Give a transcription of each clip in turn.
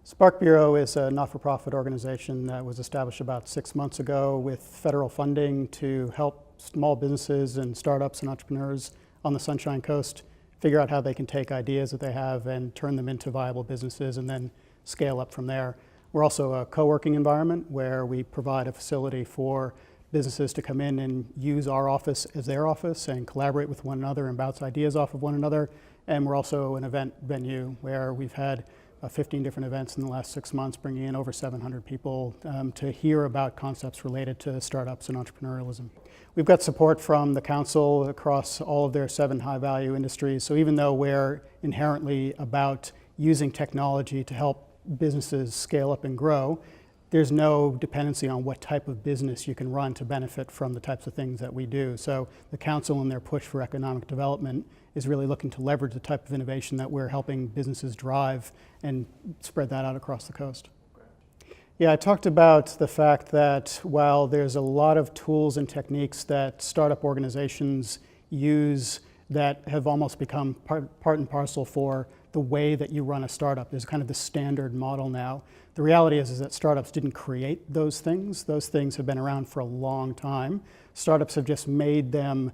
Spark Bureau is a not-for-profit organization that was established about 6 months ago with federal funding to help small businesses and startups and entrepreneurs on the Sunshine Coast figure out how they can take ideas that they have and turn them into viable businesses and then scale up from there. We're also a co-working environment where we provide a facility for businesses to come in and use our office as their office and collaborate with one another and bounce ideas off of one another. And we're also an event venue where we've had 15 different events in the last 6 months, bringing in over 700 people to hear about concepts related to startups and entrepreneurialism. We've got support from the council across all of their 7 high-value industries. So even though we're inherently about using technology to help businesses scale up and grow, there's no dependency on what type of business you can run to benefit from the types of things that we do. So the council in their push for economic development is really looking to leverage the type of innovation that we're helping businesses drive and spread that out across the coast. Yeah, I talked about the fact that while there's a lot of tools and techniques that startup organizations use that have almost become part and parcel for the way that you run a startup. There's kind of the standard model now. The reality is that startups didn't create those things. Those things have been around for a long time. Startups have just made them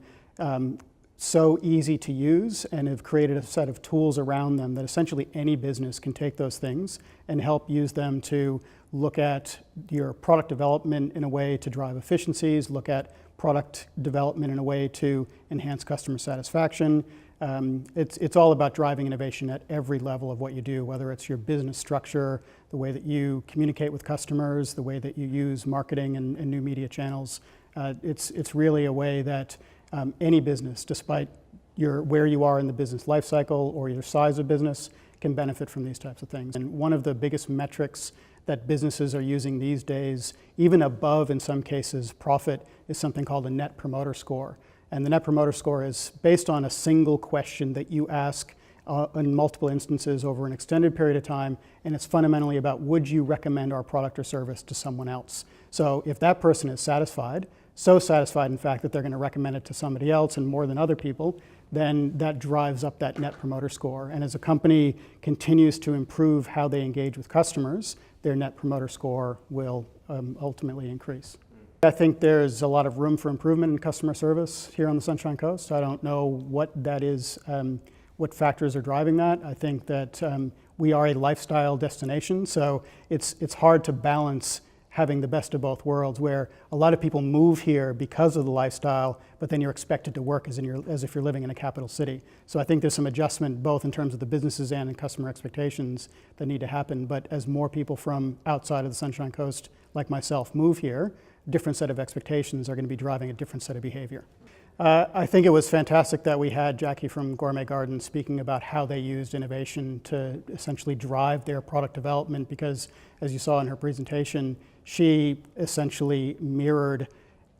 so easy to use and have created a set of tools around them that essentially any business can take those things and help use them to look at your product development in a way to drive efficiencies, look at product development in a way to enhance customer satisfaction. It's all about driving innovation at every level of what you do, whether it's your business structure, the way that you communicate with customers, the way that you use marketing and new media channels. It's really a way that any business, despite where you are in the business life cycle or your size of business, can benefit from these types of things. And one of the biggest metrics that businesses are using these days, even above, in some cases, profit, is something called a Net Promoter Score. And the Net Promoter Score is based on a single question that you ask in multiple instances over an extended period of time, and it's fundamentally about, would you recommend our product or service to someone else? So if that person is satisfied, so satisfied in fact that they're going to recommend it to somebody else and more than other people, then that drives up that Net Promoter Score. And as a company continues to improve how they engage with customers, their Net Promoter Score will ultimately increase. I think there's a lot of room for improvement in customer service here on the Sunshine Coast. I don't know what that is, what factors are driving that. I think that we are a lifestyle destination, so it's hard to balance having the best of both worlds, where a lot of people move here because of the lifestyle, but then you're expected to work as if you're living in a capital city. So I think there's some adjustment both in terms of the businesses and in customer expectations that need to happen. But as more people from outside of the Sunshine Coast, like myself, move here, a different set of expectations are going to be driving a different set of behavior. I think it was fantastic that we had Jackie from Gourmet Garden speaking about how they used innovation to essentially drive their product development, because as you saw in her presentation, she essentially mirrored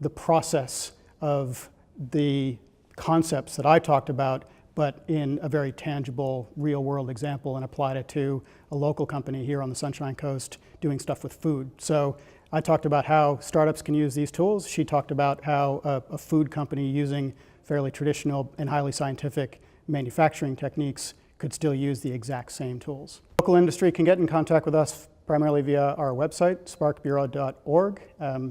the process of the concepts that I talked about, but in a very tangible, real-world example, and applied it to a local company here on the Sunshine Coast doing stuff with food. So I talked about how startups can use these tools. She talked about how a food company using fairly traditional and highly scientific manufacturing techniques could still use the exact same tools. Local industry can get in contact with us primarily via our website, sparkbureau.org.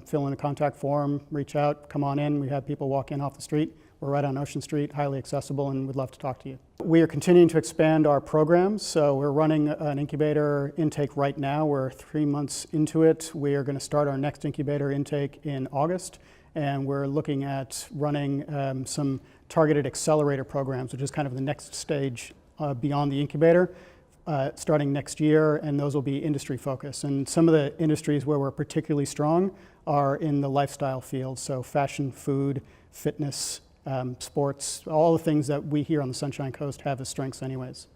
Fill in a contact form, reach out, come on in. We have people walk in off the street. We're right on Ocean Street, highly accessible, and we'd love to talk to you. We are continuing to expand our programs, so we're running an incubator intake right now. We're 3 months into it. We are going to start our next incubator intake in August, and we're looking at running some targeted accelerator programs, which is kind of the next stage beyond the incubator, starting next year, and those will be industry focused. And some of the industries where we're particularly strong are in the lifestyle field, so fashion, food, fitness, sports, all the things that we here on the Sunshine Coast have as strengths anyways.